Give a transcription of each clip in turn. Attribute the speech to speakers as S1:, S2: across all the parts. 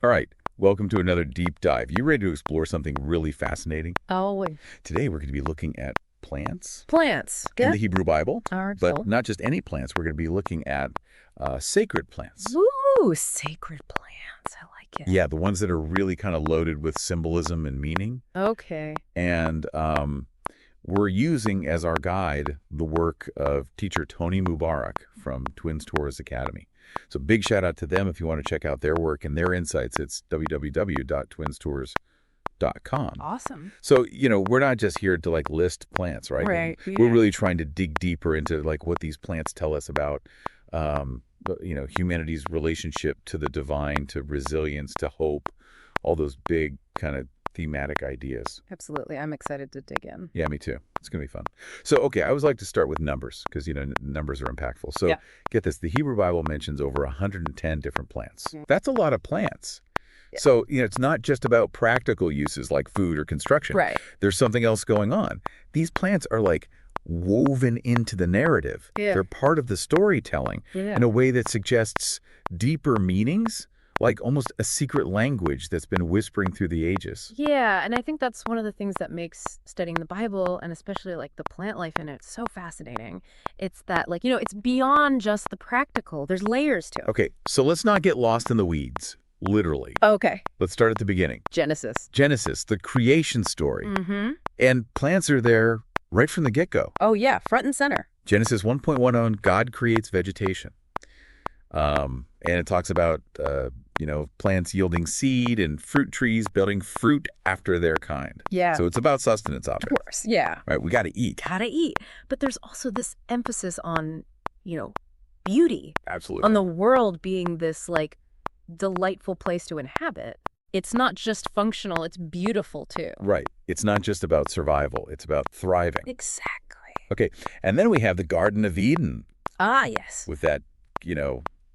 S1: All right, welcome to another deep dive. You ready to explore something really fascinating?
S2: Always.
S1: Today we're going to be looking at plants
S2: Plants.
S1: in the Hebrew Bible,
S2: Alright,
S1: but not just any plants. We're going to be looking at sacred plants.
S2: Ooh, sacred plants. I like it.
S1: Yeah, the ones that are really kind of loaded with symbolism and meaning.
S2: Okay.
S1: And we're using as our guide the work of teacher Tony Mubarak from Twins Tours Academy. So big shout out to them if you want to check out their work and their insights. It's www.twinstours.com.
S2: Awesome.
S1: So, we're not just here to list plants, right?
S2: Right.
S1: We're really trying to dig deeper into what these plants tell us about, humanity's relationship to the divine, to resilience, to hope, all those big kind of thematic ideas.
S2: Absolutely. I'm excited to dig in.
S1: Yeah, me too. It's going to be fun. So, okay, I always like to start with numbers because, numbers are impactful. So Get this. The Hebrew Bible mentions over 110 different plants. That's a lot of plants. Yeah. So, it's not just about practical uses like food or construction.
S2: Right.
S1: There's something else going on. These plants are woven into the narrative.
S2: Yeah.
S1: They're part of the storytelling in a way that suggests deeper meanings, like almost a secret language that's been whispering through the ages.
S2: Yeah, and I think that's one of the things that makes studying the Bible, and especially the plant life in it, so fascinating. It's that, it's beyond just the practical. There's layers to it.
S1: Okay, so let's not get lost in the weeds, literally.
S2: Okay.
S1: Let's start at the beginning.
S2: Genesis,
S1: the creation story.
S2: Mm-hmm.
S1: And plants are there right from the get-go.
S2: Oh, yeah, front and center.
S1: Genesis 1.1, God creates vegetation. And it talks about, plants yielding seed and fruit trees building fruit after their kind.
S2: Yeah.
S1: So it's about sustenance objects.
S2: Of course, yeah.
S1: Right, we got to eat.
S2: Gotta eat. But there's also this emphasis on, beauty.
S1: Absolutely.
S2: On the world being this, delightful place to inhabit. It's not just functional, it's beautiful, too.
S1: Right. It's not just about survival. It's about thriving.
S2: Exactly.
S1: Okay, and then we have the Garden of Eden.
S2: Ah, yes.
S1: With that,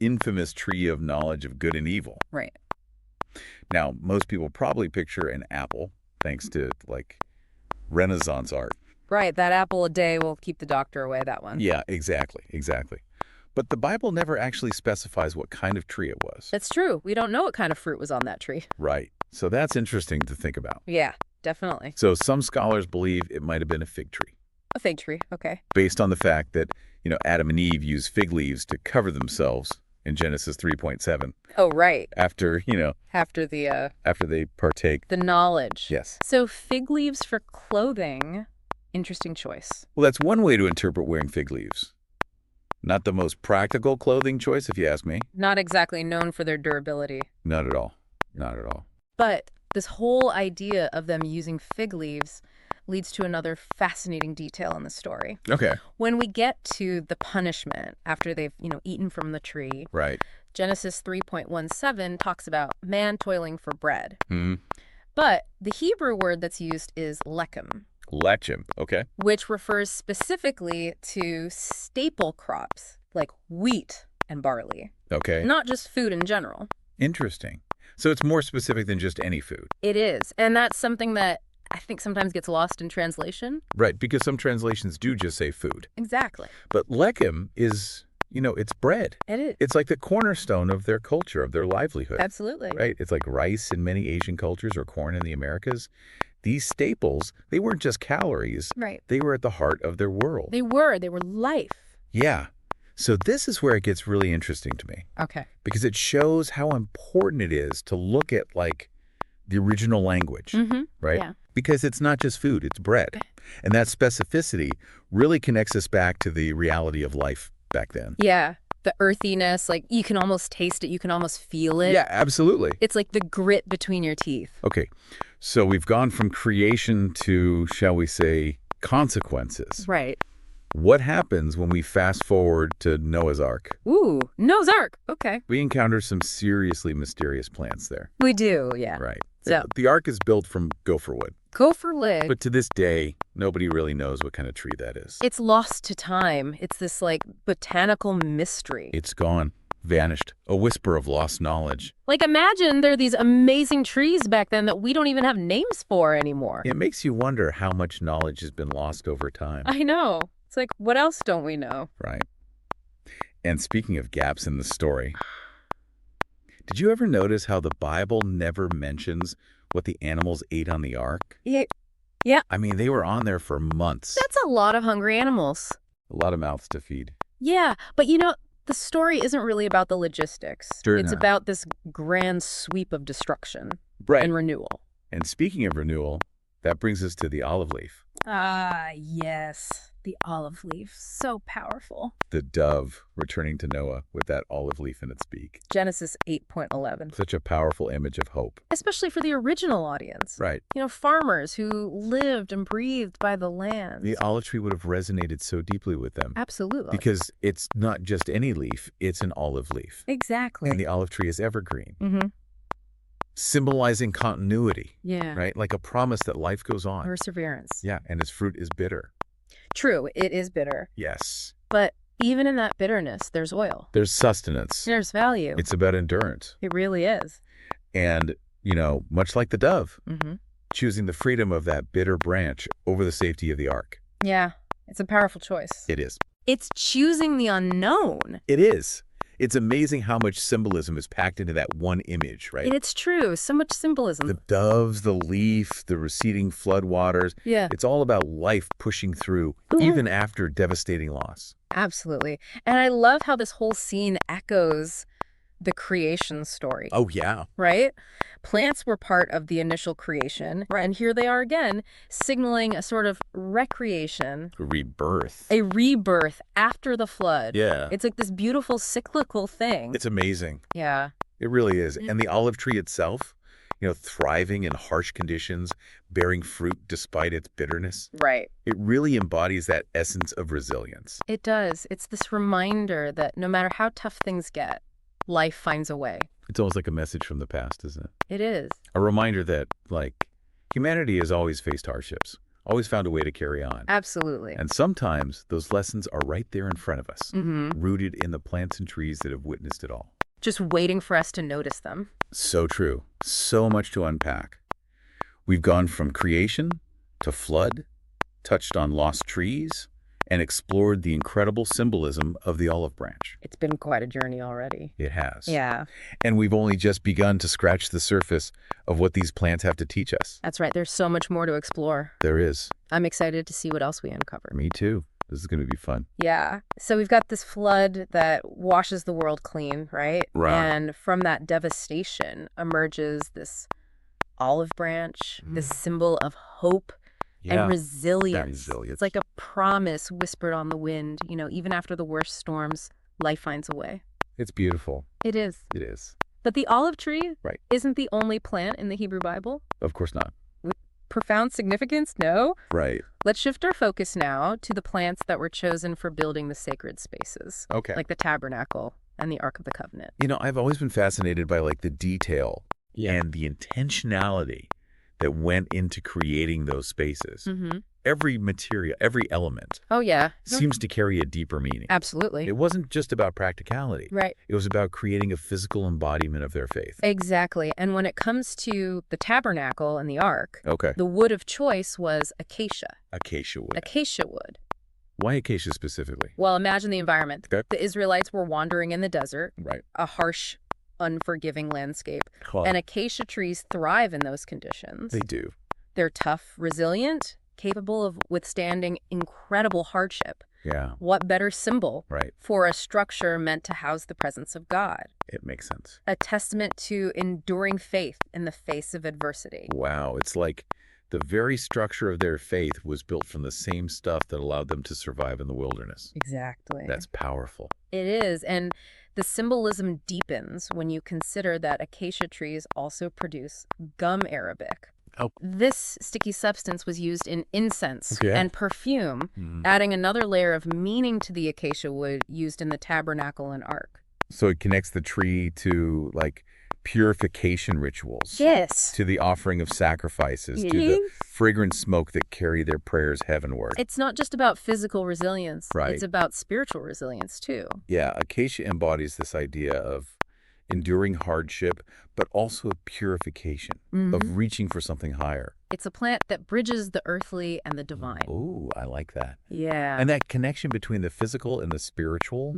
S1: infamous tree of knowledge of good and evil.
S2: Right.
S1: Now, most people probably picture an apple, thanks to, Renaissance art.
S2: Right, that apple a day will keep the doctor away, that one.
S1: Yeah, exactly. But the Bible never actually specifies what kind of tree it was.
S2: That's true. We don't know what kind of fruit was on that tree.
S1: Right. So that's interesting to think about.
S2: Yeah, definitely.
S1: So some scholars believe it might have been a fig tree.
S2: A fig tree, okay.
S1: Based on the fact that, Adam and Eve used fig leaves to cover themselves in Genesis 3.7.
S2: Oh, right.
S1: After,
S2: After
S1: they partake.
S2: the knowledge.
S1: Yes.
S2: So fig leaves for clothing, interesting choice.
S1: Well, that's one way to interpret wearing fig leaves. Not the most practical clothing choice, if you ask me.
S2: Not exactly known for their durability.
S1: Not at all. Not at all.
S2: But this whole idea of them using fig leaves leads to another fascinating detail in the story.
S1: Okay.
S2: When we get to the punishment after they've, eaten from the tree,
S1: Right.
S2: Genesis 3.17 talks about man toiling for bread.
S1: Mm-hmm.
S2: But the Hebrew word that's used is lechem,
S1: Lechem. Okay.
S2: which refers specifically to staple crops like wheat and barley,
S1: Okay.
S2: not just food in general.
S1: Interesting. So it's more specific than just any food.
S2: It is. And that's something that I think sometimes gets lost in translation.
S1: Right, because some translations do just say food.
S2: Exactly.
S1: But lechem is, it's bread.
S2: It is.
S1: It's like the cornerstone of their culture, of their livelihood.
S2: Absolutely.
S1: Right? It's like rice in many Asian cultures or corn in the Americas. These staples, they weren't just calories.
S2: Right.
S1: They were at the heart of their world.
S2: They were life.
S1: Yeah. So this is where it gets really interesting to me.
S2: Okay.
S1: Because it shows how important it is to look at the original language, right?
S2: Yeah.
S1: Because it's not just food, it's bread. And that specificity really connects us back to the reality of life back then.
S2: Yeah. The earthiness, you can almost taste it, you can almost feel it.
S1: Yeah, absolutely.
S2: It's like the grit between your teeth.
S1: Okay, so we've gone from creation to, shall we say, consequences.
S2: Right.
S1: What happens when we fast forward to Noah's Ark?
S2: Ooh, Noah's Ark. Okay.
S1: We encounter some seriously mysterious plants there.
S2: We do, yeah.
S1: Right.
S2: So
S1: the Ark is built from gopher wood.
S2: Gopher wood.
S1: But to this day, nobody really knows what kind of tree that is.
S2: It's lost to time. It's this botanical mystery.
S1: It's gone. Vanished. A whisper of lost knowledge.
S2: Imagine there are these amazing trees back then that we don't even have names for anymore.
S1: It makes you wonder how much knowledge has been lost over time.
S2: I know. It's what else don't we know?
S1: Right. And speaking of gaps in the story, Did you ever notice how the Bible never mentions what the animals ate on the ark?
S2: Yeah. Yeah.
S1: I mean, they were on there for months.
S2: That's a lot of hungry animals.
S1: A lot of mouths to feed.
S2: Yeah, but the story isn't really about the logistics.
S1: Sure
S2: It's
S1: not.
S2: about this grand sweep of destruction
S1: Right.
S2: and renewal.
S1: And speaking of renewal, that brings us to the olive leaf.
S2: Ah, yes. The olive leaf. So powerful.
S1: The dove returning to Noah with that olive leaf in its beak.
S2: Genesis 8:11.
S1: Such a powerful image of hope.
S2: Especially for the original audience.
S1: Right.
S2: Farmers who lived and breathed by the land.
S1: The olive tree would have resonated so deeply with them.
S2: Absolutely.
S1: Because it's not just any leaf, it's an olive leaf.
S2: Exactly.
S1: And the olive tree is evergreen.
S2: Mm-hmm.
S1: Symbolizing continuity.
S2: Yeah.
S1: Right? Like a promise that life goes on.
S2: Perseverance.
S1: Yeah, and its fruit is bitter.
S2: True, it is bitter.
S1: Yes.
S2: But even in that bitterness, there's oil.
S1: There's sustenance.
S2: There's value.
S1: It's about endurance.
S2: It really is.
S1: And, much like the dove,
S2: Mm-hmm.
S1: choosing the freedom of that bitter branch over the safety of the ark.
S2: Yeah, it's a powerful choice.
S1: It is.
S2: It's choosing the unknown.
S1: It is. It's amazing how much symbolism is packed into that one image, right?
S2: And it's true. So much symbolism.
S1: The doves, the leaf, the receding floodwaters.
S2: Yeah.
S1: It's all about life pushing through, even after devastating loss.
S2: Absolutely. And I love how this whole scene echoes the creation story.
S1: Oh, yeah.
S2: Right? Plants were part of the initial creation, right? And here they are again, signaling a sort of recreation,
S1: Rebirth.
S2: a rebirth after the flood.
S1: Yeah.
S2: It's like this beautiful cyclical thing.
S1: It's amazing.
S2: Yeah.
S1: It really is. And the olive tree itself, thriving in harsh conditions, bearing fruit despite its bitterness.
S2: Right.
S1: It really embodies that essence of resilience.
S2: It does. It's this reminder that no matter how tough things get, life finds a way.
S1: It's almost like a message from the past, isn't it?
S2: It is.
S1: A reminder that, humanity has always faced hardships, always found a way to carry on.
S2: Absolutely.
S1: And sometimes those lessons are right there in front of us,
S2: Mm-hmm.
S1: rooted in the plants and trees that have witnessed it all.
S2: Just waiting for us to notice them.
S1: So true. So much to unpack. We've gone from creation to flood, touched on lost trees, and explored the incredible symbolism of the olive branch.
S2: It's been quite a journey already.
S1: It has.
S2: Yeah.
S1: And we've only just begun to scratch the surface of what these plants have to teach us.
S2: That's right. There's so much more to explore.
S1: There is.
S2: I'm excited to see what else we uncover.
S1: Me too. This is going to be fun.
S2: Yeah. So we've got this flood that washes the world clean, right?
S1: Right.
S2: And from that devastation emerges this olive branch, this symbol of hope and resilience. It's like a promise whispered on the wind. Even after the worst storms, life finds a way.
S1: It's beautiful.
S2: It is.
S1: It is.
S2: But the olive tree
S1: Right.
S2: isn't the only plant in the Hebrew Bible.
S1: Of course not.
S2: Profound significance? No.
S1: Right.
S2: Let's shift our focus now to the plants that were chosen for building the sacred spaces,
S1: Okay.
S2: like the tabernacle and the Ark of the Covenant.
S1: I've always been fascinated by the detail and the intentionality that went into creating those spaces.
S2: Mm-hmm.
S1: Every material, every element
S2: Oh, yeah.
S1: seems to carry a deeper meaning.
S2: Absolutely.
S1: It wasn't just about practicality.
S2: Right.
S1: It was about creating a physical embodiment of their faith.
S2: Exactly. And when it comes to the tabernacle and the Ark,
S1: Okay.
S2: the wood of choice was acacia.
S1: Acacia wood.
S2: Acacia wood.
S1: Why acacia specifically?
S2: Well, imagine the environment.
S1: Okay.
S2: The Israelites were wandering in the desert,
S1: Right.
S2: a harsh, unforgiving landscape. And acacia trees thrive in those conditions.
S1: They do.
S2: They're tough, resilient, capable of withstanding incredible hardship.
S1: Yeah.
S2: What better symbol
S1: Right.
S2: for a structure meant to house the presence of God?
S1: It makes sense.
S2: A testament to enduring faith in the face of adversity.
S1: Wow. It's like the very structure of their faith was built from the same stuff that allowed them to survive in the wilderness.
S2: Exactly.
S1: That's powerful.
S2: It is. And the symbolism deepens when you consider that acacia trees also produce gum arabic.
S1: Oh.
S2: This sticky substance was used in incense
S1: Okay.
S2: and perfume, adding another layer of meaning to the acacia wood used in the tabernacle and ark.
S1: So it connects the tree to purification rituals.
S2: Yes.
S1: To the offering of sacrifices, to the fragrant smoke that carry their prayers heavenward.
S2: It's not just about physical resilience.
S1: Right.
S2: It's about spiritual resilience, too.
S1: Yeah, acacia embodies this idea of enduring hardship, but also purification, of reaching for something higher.
S2: It's a plant that bridges the earthly and the divine.
S1: Ooh, I like that.
S2: Yeah.
S1: And that connection between the physical and the spiritual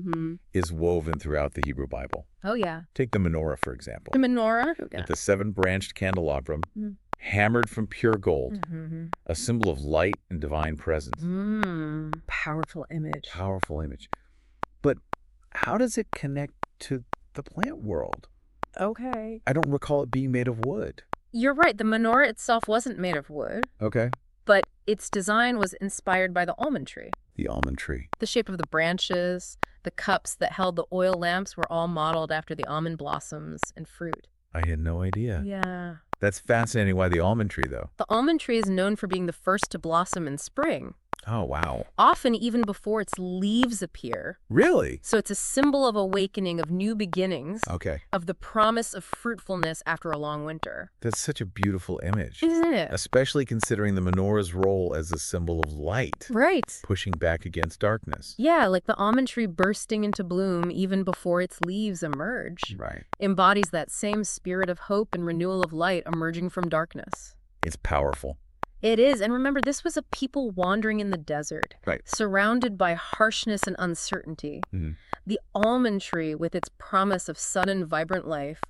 S1: is woven throughout the Hebrew Bible.
S2: Oh, yeah.
S1: Take the menorah, for example.
S2: The menorah? Yeah.
S1: The 7-branched candelabrum, hammered from pure gold, a symbol of light and divine presence.
S2: Powerful image.
S1: Powerful image. But how does it connect to the plant world?
S2: Okay.
S1: I don't recall it being made of wood.
S2: You're right. The menorah itself wasn't made of wood.
S1: Okay.
S2: But its design was inspired by the almond tree.
S1: The almond tree.
S2: The shape of the branches, the cups that held the oil lamps were all modeled after the almond blossoms and fruit.
S1: I had no idea.
S2: Yeah.
S1: That's fascinating. Why the almond tree, though?
S2: The almond tree is known for being the first to blossom in spring.
S1: Oh, wow.
S2: Often even before its leaves appear.
S1: Really?
S2: So it's a symbol of awakening, of new beginnings.
S1: Okay.
S2: Of the promise of fruitfulness after a long winter.
S1: That's such a beautiful image.
S2: Isn't it?
S1: Especially considering the menorah's role as a symbol of light.
S2: Right.
S1: Pushing back against darkness.
S2: Yeah, like the almond tree bursting into bloom even before its leaves emerge.
S1: Right.
S2: Embodies that same spirit of hope and renewal of light emerging from darkness.
S1: It's powerful.
S2: It is. And remember, this was a people wandering in the desert.
S1: Right.
S2: Surrounded by harshness and uncertainty. The almond tree, with its promise of sudden, vibrant life,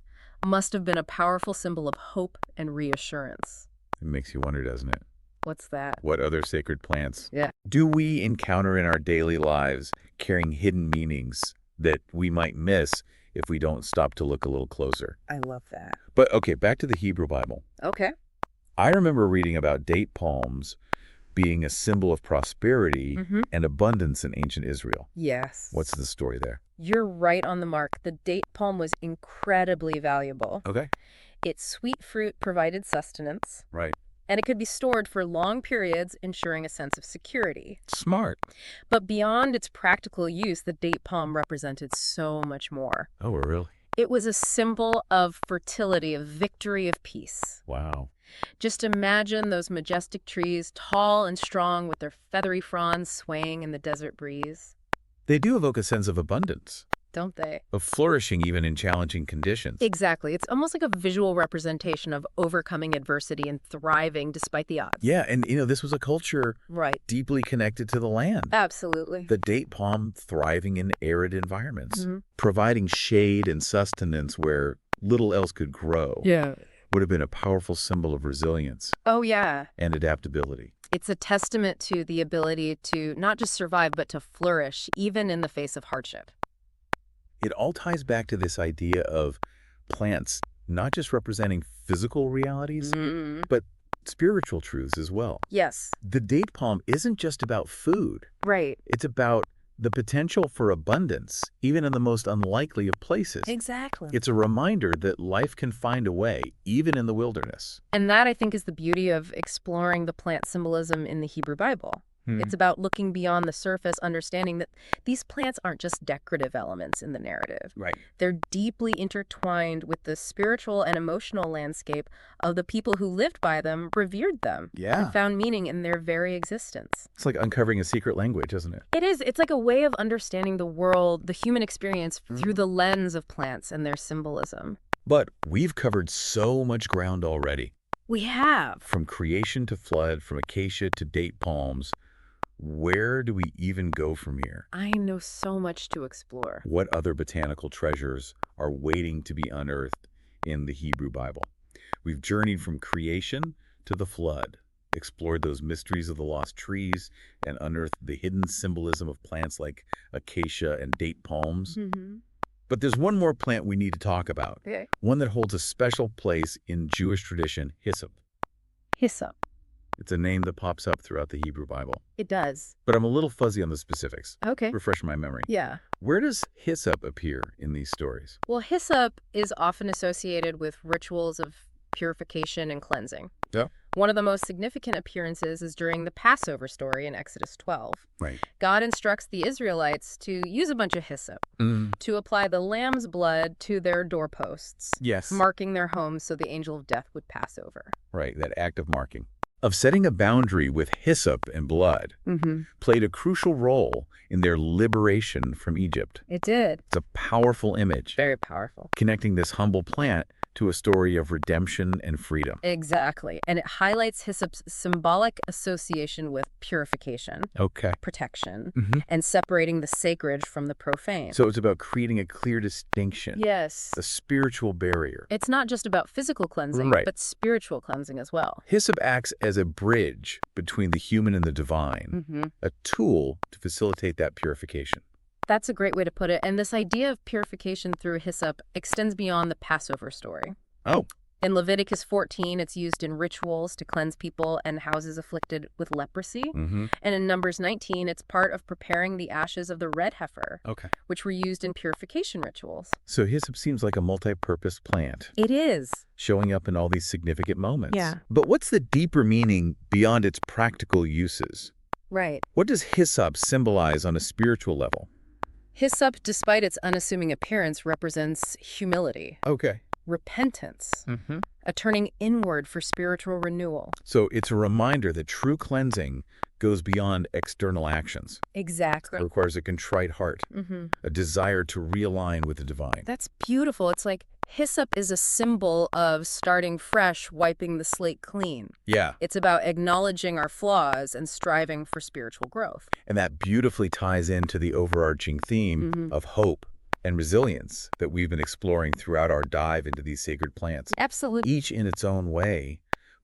S2: must have been a powerful symbol of hope and reassurance.
S1: It makes you wonder, doesn't it?
S2: What's that?
S1: What other sacred plants
S2: Yeah.
S1: do we encounter in our daily lives carrying hidden meanings that we might miss if we don't stop to look a little closer?
S2: I love that.
S1: But okay, back to the Hebrew Bible.
S2: Okay.
S1: I remember reading about date palms being a symbol of prosperity and abundance in ancient Israel.
S2: Yes.
S1: What's the story there?
S2: You're right on the mark. The date palm was incredibly valuable.
S1: Okay.
S2: Its sweet fruit provided sustenance.
S1: Right.
S2: And it could be stored for long periods, ensuring a sense of security.
S1: Smart.
S2: But beyond its practical use, the date palm represented so much more.
S1: Oh, really?
S2: It was a symbol of fertility, of victory, of peace.
S1: Wow.
S2: Just imagine those majestic trees, tall and strong, with their feathery fronds swaying in the desert breeze.
S1: They do evoke a sense of abundance,
S2: Don't they?
S1: of flourishing even in challenging conditions.
S2: Exactly. It's almost like a visual representation of overcoming adversity and thriving despite the odds.
S1: Yeah, and this was a culture
S2: Right.
S1: deeply connected to the land.
S2: Absolutely.
S1: The date palm thriving in arid environments, providing shade and sustenance where little else could grow.
S2: Yeah.
S1: Would have been a powerful symbol of resilience
S2: Oh, yeah.
S1: and adaptability.
S2: It's a testament to the ability to not just survive, but to flourish, even in the face of hardship.
S1: It all ties back to this idea of plants not just representing physical realities, but spiritual truths as well.
S2: Yes.
S1: The date palm isn't just about food.
S2: Right.
S1: It's about the potential for abundance, even in the most unlikely of places.
S2: Exactly.
S1: It's a reminder that life can find a way, even in the wilderness.
S2: And that, I think, is the beauty of exploring the plant symbolism in the Hebrew Bible. It's about looking beyond the surface, understanding that these plants aren't just decorative elements in the narrative.
S1: Right.
S2: They're deeply intertwined with the spiritual and emotional landscape of the people who lived by them, revered them,
S1: Yeah.
S2: and found meaning in their very existence.
S1: It's like uncovering a secret language, isn't it?
S2: It is. It's like a way of understanding the world, the human experience, through the lens of plants and their symbolism.
S1: But we've covered so much ground already.
S2: We have.
S1: From creation to flood, from acacia to date palms. Where do we even go from here?
S2: I know so much to explore.
S1: What other botanical treasures are waiting to be unearthed in the Hebrew Bible? We've journeyed from creation to the flood, explored those mysteries of the lost trees, and unearthed the hidden symbolism of plants like acacia and date palms. But there's one more plant we need to talk about,
S2: Okay.
S1: one that holds a special place in Jewish tradition, hyssop.
S2: Hyssop.
S1: It's a name that pops up throughout the Hebrew Bible.
S2: It does.
S1: But I'm a little fuzzy on the specifics.
S2: Okay.
S1: Refresh my memory.
S2: Yeah.
S1: Where does hyssop appear in these stories?
S2: Well, hyssop is often associated with rituals of purification and cleansing.
S1: Yeah.
S2: One of the most significant appearances is during the Passover story in Exodus 12.
S1: Right.
S2: God instructs the Israelites to use a bunch of hyssop to apply the lamb's blood to their doorposts,
S1: Yes.
S2: marking their homes so the angel of death would pass over.
S1: Right, that act of marking. of setting a boundary with hyssop and blood played a crucial role in their liberation from Egypt.
S2: It did.
S1: It's a powerful image.
S2: Very powerful.
S1: Connecting this humble plant to a story of redemption and freedom.
S2: Exactly. And it highlights hyssop's symbolic association with purification, protection, and separating the sacred from the profane.
S1: So it's about creating a clear distinction.
S2: Yes.
S1: A spiritual barrier.
S2: It's not just about physical cleansing, but spiritual cleansing as well.
S1: Hyssop acts as a bridge between the human and the divine, a tool to facilitate that purification.
S2: That's a great way to put it. And this idea of purification through hyssop extends beyond the Passover story.
S1: Oh.
S2: In Leviticus 14, it's used in rituals to cleanse people and houses afflicted with leprosy. And in Numbers 19, it's part of preparing the ashes of the red heifer, which were used in purification rituals.
S1: So hyssop seems like a multi-purpose plant.
S2: It is.
S1: Showing up in all these significant moments.
S2: Yeah.
S1: But what's the deeper meaning beyond its practical uses?
S2: Right.
S1: What does hyssop symbolize on a spiritual level?
S2: Hyssop, despite its unassuming appearance, represents humility. Repentance, a turning inward for spiritual renewal.
S1: So it's a reminder that true cleansing goes beyond external actions.
S2: Exactly.
S1: It requires a contrite heart, a desire to realign with the divine.
S2: That's beautiful. It's like hyssop is a symbol of starting fresh, wiping the slate clean.
S1: Yeah.
S2: It's about acknowledging our flaws and striving for spiritual growth.
S1: And that beautifully ties into the overarching theme of hope and resilience that we've been exploring throughout our dive into these sacred plants.
S2: Absolutely.
S1: Each in its own way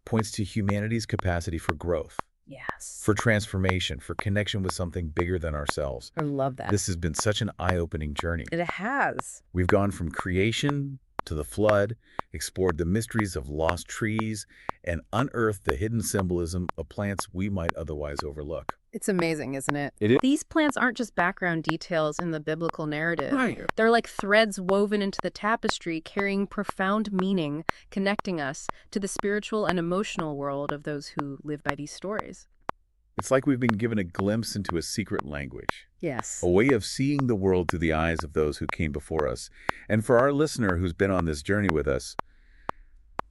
S1: points to humanity's capacity for growth.
S2: Yes.
S1: For transformation, for connection with something bigger than ourselves.
S2: I love that.
S1: This has been such an eye-opening journey.
S2: It has.
S1: We've gone from creation to the flood, explored the mysteries of lost trees, and unearthed the hidden symbolism of plants we might otherwise overlook.
S2: It's amazing, isn't it?
S1: It is.
S2: These plants aren't just background details in the biblical narrative.
S1: Right.
S2: They're like threads woven into the tapestry, carrying profound meaning, connecting us to the spiritual and emotional world of those who live by these stories.
S1: It's like we've been given a glimpse into a secret language.
S2: Yes.
S1: A way of seeing the world through the eyes of those who came before us. And for our listener who's been on this journey with us,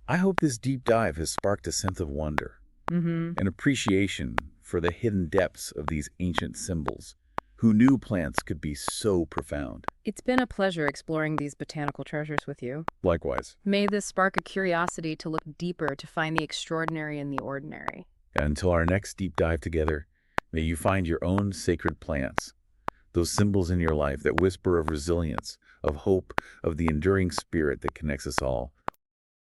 S1: I hope this deep dive has sparked a sense of wonder, an appreciation for the hidden depths of these ancient symbols. Who knew plants could be so profound?
S2: It's been a pleasure exploring these botanical treasures with you.
S1: Likewise.
S2: May this spark a curiosity to look deeper, to find the extraordinary in the ordinary.
S1: Until our next deep dive together, may you find your own sacred plants, those symbols in your life that whisper of resilience, of hope, of the enduring spirit that connects us all.